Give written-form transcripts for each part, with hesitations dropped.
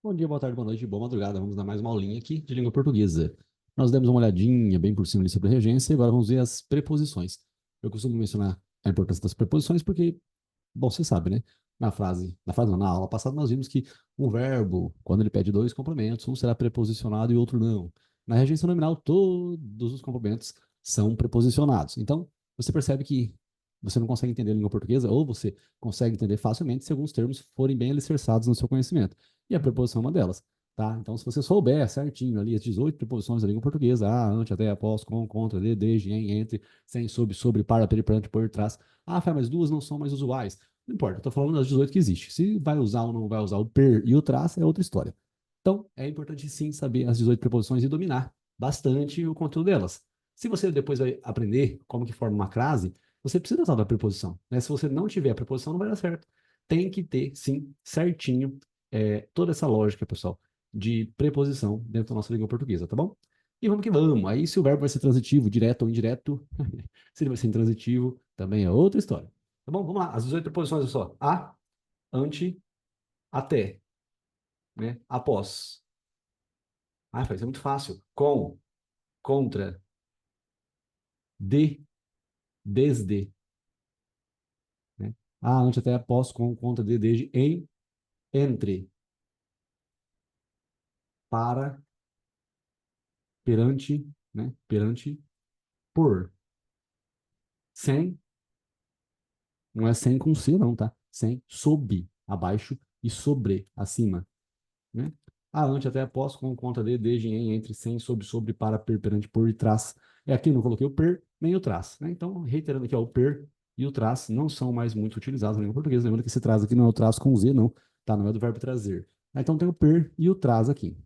Bom dia, boa tarde, boa noite, boa madrugada. Vamos dar mais uma aulinha aqui de língua portuguesa. Nós demos uma olhadinha bem por cima ali sobre a regência e agora vamos ver as preposições. Eu costumo mencionar a importância das preposições porque, bom, você sabe, né? Na frase não, na aula passada nós vimos que um verbo, quando ele pede dois complementos, um será preposicionado e outro não. Na regência nominal, todos os complementos são preposicionados. Então, você percebe que você não consegue entender a língua portuguesa ou você consegue entender facilmente se alguns termos forem bem alicerçados no seu conhecimento. E a preposição é uma delas, tá? Então, se você souber certinho ali as 18 preposições da língua portuguesa, ante, até, após, com, contra, de, desde, em, entre, sem, sob, sobre, para, perante, por, trás. Ah, Fé, mas duas não são mais usuais. Não importa, eu tô falando das 18 que existe. Se vai usar ou não vai usar o per e o tras, é outra história. Então, é importante sim saber as 18 preposições e dominar bastante o conteúdo delas. Se você depois vai aprender como que forma uma crase, você precisa usar a preposição, né? Se você não tiver a preposição, não vai dar certo. Tem que ter, sim, certinho, toda essa lógica, pessoal, de preposição dentro da nossa língua portuguesa, tá bom? E vamos que vamos. Aí, se o verbo vai ser transitivo, direto ou indireto, se ele vai ser intransitivo, também é outra história. Tá bom? Vamos lá. As 18 preposições, só. A, ante, até, né? Após. Ah, isso é muito fácil. Com, contra, de, desde, né? A, ante, até, após, com, contra, de, desde, em, entre, para, perante, né? Perante, por, sem, não é sem com C, não, tá? Sem, sob, abaixo e sobre, acima, né? A, ante, até, após, com, contra, de, desde, em, entre, sem, sob, sobre, para, per, perante, por e trás. É aqui eu não coloquei o per nem o trás, né? Então, reiterando aqui, ó, o per e o trás não são mais muito utilizados na língua portuguesa. Lembrando que esse trás aqui não é o trás com Z, não, tá? Não é do verbo trazer. Então, tem o per e o trás aqui.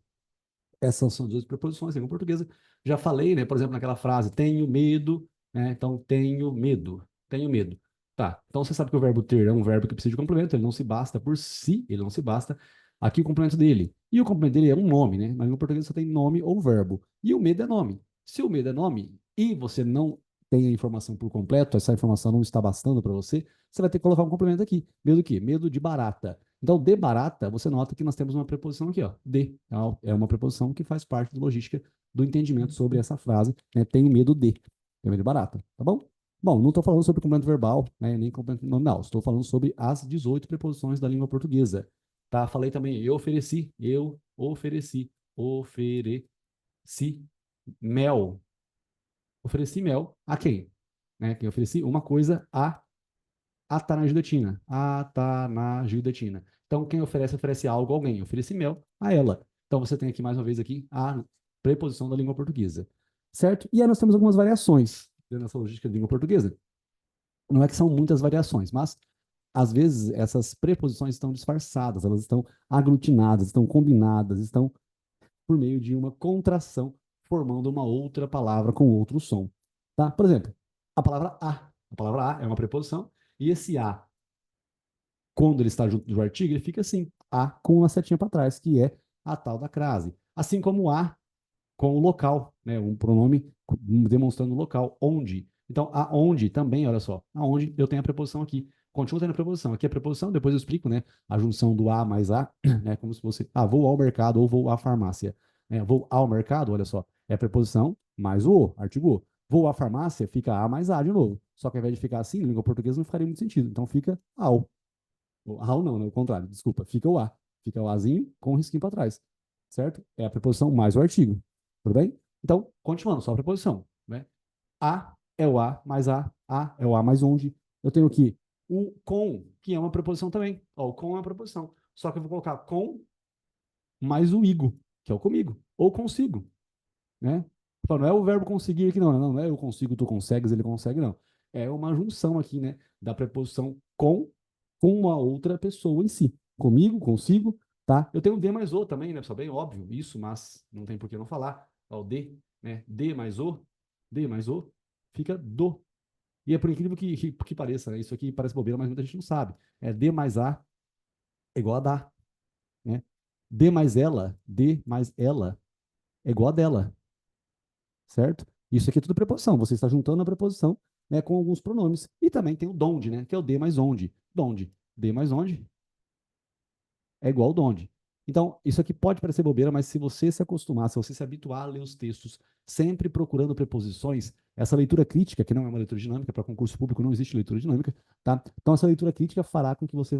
Essas são duas preposições em língua portuguesa. Já falei, né? Por exemplo, naquela frase, tenho medo, né? Então, tenho medo, tenho medo. Tá, então você sabe que o verbo ter é um verbo que precisa de complemento, ele não se basta por si, ele não se basta. Aqui o complemento dele. E o complemento dele é um nome, né? Na língua portuguesa só tem nome ou verbo. E o medo é nome. Se o medo é nome e você não tem a informação por completo, essa informação não está bastando para você, você vai ter que colocar um complemento aqui. Medo do quê? Medo de barata. Então, de barata, você nota que nós temos uma preposição aqui, ó. De. É uma preposição que faz parte da logística do entendimento sobre essa frase, né? Tenho medo de. Tenho medo de barata, tá bom? Bom, não estou falando sobre complemento verbal, né, nem complemento nominal. Estou falando sobre as 18 preposições da língua portuguesa. Tá? Falei também, eu ofereci mel. Ofereci mel a quem? Né? Quem ofereci uma coisa a Atanagidotina. Atanagidotina. Então, quem oferece, oferece algo a alguém. Oferece mel a ela. Então, você tem aqui, mais uma vez, aqui, a preposição da língua portuguesa. Certo? E aí nós temos algumas variações dentro dessa logística da língua portuguesa. Não é que são muitas variações, mas, às vezes, essas preposições estão disfarçadas, elas estão aglutinadas, estão combinadas, estão por meio de uma contração, formando uma outra palavra com outro som. Tá? Por exemplo, a palavra a. A palavra a é uma preposição, e esse a quando ele está junto do artigo, ele fica assim, a com uma setinha para trás, que é a tal da crase. Assim como a com o local, né, um pronome demonstrando o local, onde. Então, aonde também, olha só, aonde eu tenho a preposição aqui. Continua tendo a preposição. Aqui é a preposição, depois eu explico, né, a junção do a mais a, né, como se fosse, vou ao mercado ou vou à farmácia. Né, vou ao mercado, olha só, é a preposição mais o, artigo o. Vou à farmácia, fica a mais a de novo. Só que ao invés de ficar assim, em língua portuguesa não faria muito sentido. Então fica ao. O ao não, né? O contrário, desculpa. Fica o a. Fica o azinho com o risquinho para trás. Certo? É a preposição mais o artigo. Tudo bem? Então, continuando, só a preposição. Né? A é o a mais a é o a mais onde. Eu tenho aqui o com, que é uma preposição também. Ó, o com é uma preposição. Só que eu vou colocar com mais o igo, que é o comigo, ou consigo. Né? Então, não é o verbo conseguir aqui, não. Não é eu consigo, tu consegues, ele consegue, não. É uma junção aqui, né? Da preposição com uma outra pessoa em si. Comigo, consigo, tá? Eu tenho de mais o também, né, pessoal? Bem óbvio isso, mas não tem por que não falar. Ó, o de, né? De mais o, fica do. E é por incrível que pareça, né? Isso aqui parece bobeira, mas muita gente não sabe. É de mais a é igual a da, né? De mais ela é igual a dela, certo? Isso aqui é tudo preposição. Você está juntando a preposição, né, com alguns pronomes. E também tem o donde, né, que é o de mais onde. Donde. De mais onde é igual ao donde. Então, isso aqui pode parecer bobeira, mas se você se acostumar, se você se habituar a ler os textos sempre procurando preposições, essa leitura crítica, que não é uma leitura dinâmica, para concurso público não existe leitura dinâmica, tá? Então, essa leitura crítica fará com que você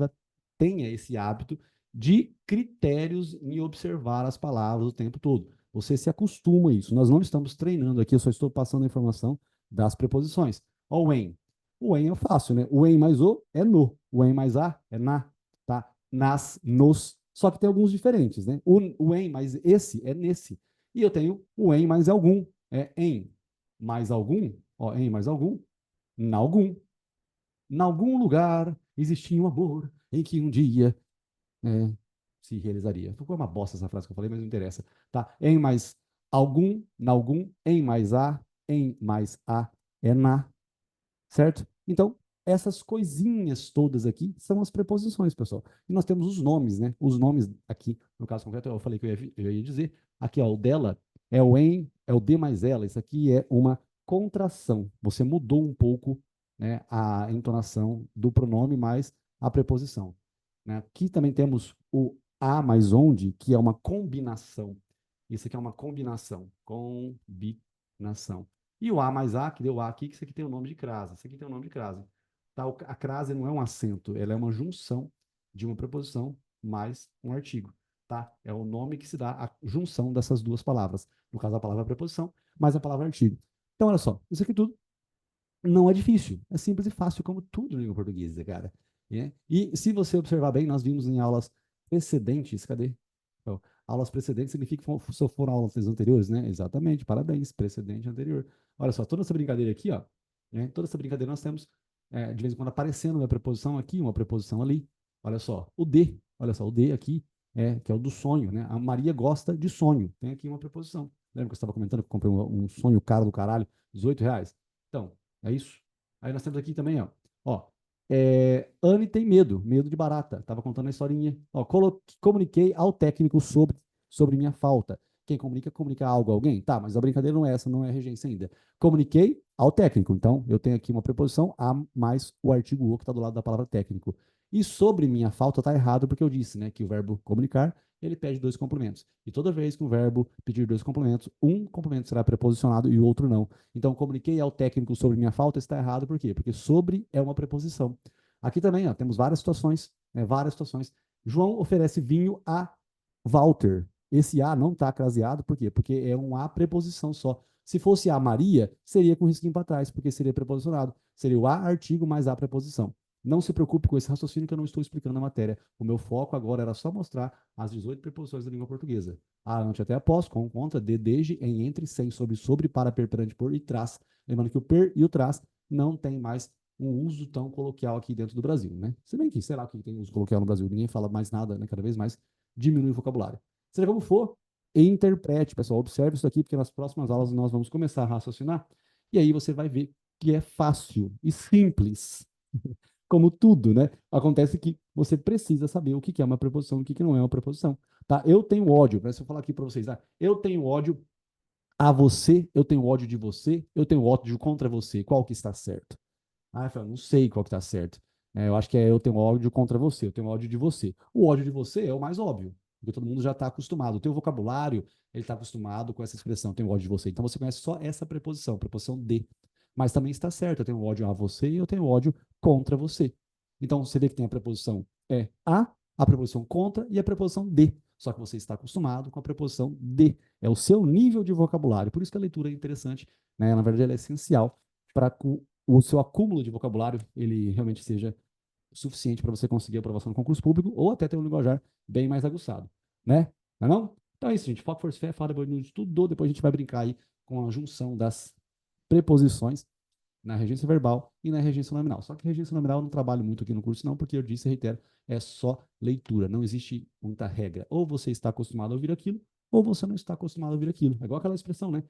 tenha esse hábito de critérios em observar as palavras o tempo todo. Você se acostuma a isso. Nós não estamos treinando aqui, eu só estou passando a informação das preposições. Ó, o em. O em é fácil, né? O em mais o é no. O em mais a é na, tá? Nas, nos. Só que tem alguns diferentes, né? O em mais esse é nesse. E eu tenho o em mais algum, é em mais algum, ó, em mais algum, nalgum. Nalgum lugar existia um amor em que um dia se realizaria. Ficou uma bosta essa frase que eu falei, mas não interessa. Tá? Em mais algum, nalgum, em mais a é na, certo? Então, essas coisinhas todas aqui são as preposições, pessoal. E nós temos os nomes, né? Os nomes aqui, no caso concreto, eu falei que eu ia dizer. Aqui, ó, o dela é o em, é o de mais ela. Isso aqui é uma contração. Você mudou um pouco, né, a entonação do pronome mais a preposição. Né? Aqui também temos o a mais onde, que é uma combinação. Isso aqui é uma combinação. Combinação. E o A mais A, que deu A aqui, que isso aqui tem o nome de crase. Isso aqui tem o nome de crase. Tá? A crase não é um acento, ela é uma junção de uma preposição mais um artigo. Tá? É o nome que se dá à junção dessas duas palavras. No caso, a palavra preposição, mais a palavra artigo. Então, olha só, isso aqui tudo não é difícil. É simples e fácil, como tudo na língua portuguesa, cara. Né? E se você observar bem, nós vimos em aulas precedentes, cadê? Então, aulas precedentes significa que só foram aulas anteriores, né? Exatamente, parabéns, precedente anterior. Olha só, toda essa brincadeira aqui, ó, né? Toda essa brincadeira nós temos, de vez em quando, aparecendo uma preposição aqui, uma preposição ali. Olha só, o de, olha só, o de aqui, que é o do sonho, né? A Maria gosta de sonho. Tem aqui uma preposição. Lembra que eu estava comentando que eu comprei um sonho caro do caralho, R$ 18? Então, é isso. Aí nós temos aqui também, ó, Anne tem medo, medo de barata. Tava contando a historinha. Ó, comuniquei ao técnico sobre minha falta. Quem comunica, comunica algo a alguém? Tá, mas a brincadeira não é essa, não é regência ainda. Comuniquei ao técnico. Então, eu tenho aqui uma preposição a mais o artigo o que está do lado da palavra técnico. E sobre minha falta está errado, porque eu disse, né, que o verbo comunicar, ele pede dois complementos. E toda vez que um verbo pedir dois complementos, um complemento será preposicionado e o outro não. Então, comuniquei ao técnico sobre minha falta, está errado, por quê? Porque sobre é uma preposição. Aqui também, ó, temos várias situações, né, várias situações. João oferece vinho a Walter. Esse a não está craseado, por quê? Porque é um a preposição só. Se fosse a Maria, seria com risquinho para trás, porque seria preposicionado. Seria o a artigo mais a preposição. Não se preocupe com esse raciocínio que eu não estou explicando na matéria. O meu foco agora era só mostrar as 18 preposições da língua portuguesa. A, ante, até, após, com, contra, de, desde, em, entre, sem, sobre, para, per, perante, por e traz. Lembrando que o per e o traz não tem mais um uso tão coloquial aqui dentro do Brasil, né? Se bem que, sei lá o que tem uso coloquial no Brasil, ninguém fala mais nada, né? Cada vez mais diminui o vocabulário. Seja como for, interprete, pessoal. Observe isso aqui, porque nas próximas aulas nós vamos começar a raciocinar, e aí você vai ver que é fácil e simples. Como tudo, né? Acontece que você precisa saber o que é uma preposição e o que não é uma preposição. Tá? Eu tenho ódio, se eu falar aqui para vocês, tá? Eu tenho ódio a você, eu tenho ódio de você, eu tenho ódio contra você. Qual que está certo? Ah, eu falo, não sei qual que está certo. Eu acho que eu tenho ódio contra você, eu tenho ódio de você. O ódio de você é o mais óbvio, porque todo mundo já está acostumado. O teu vocabulário, ele está acostumado com essa expressão, tenho ódio de você. Então você conhece só essa preposição de. Mas também está certo, eu tenho ódio a você e eu tenho ódio contra você. Então você vê que tem a preposição a preposição contra e a preposição de. Só que você está acostumado com a preposição de. É o seu nível de vocabulário. Por isso que a leitura é interessante, né? Na verdade, ela é essencial para o seu acúmulo de vocabulário ele realmente seja suficiente para você conseguir a aprovação no concurso público ou até ter um linguajar bem mais aguçado, né? Não é não? Então é isso, gente. Foco, força, fé, fala depois de tudo. Depois a gente vai brincar aí com a junção das preposições na regência verbal e na regência nominal. Só que regência nominal eu não trabalho muito aqui no curso, não, porque eu disse e reitero, é só leitura, não existe muita regra. Ou você está acostumado a ouvir aquilo, ou você não está acostumado a ouvir aquilo. É igual aquela expressão, né?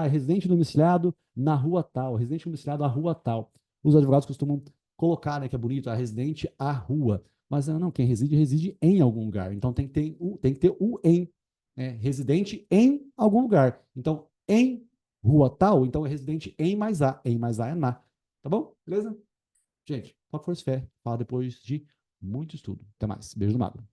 Residente domiciliado na rua tal, residente domiciliado à rua tal. Os advogados costumam colocar, né, que é bonito, a residente à rua. Mas não, quem reside, reside em algum lugar. Então tem que ter o em. Né? Residente em algum lugar. Então, em rua tal, então é residente em mais A. Em mais A é na. Tá bom? Beleza? Gente, foco, força, fé. Fala depois de muito estudo. Até mais. Beijo do Magro.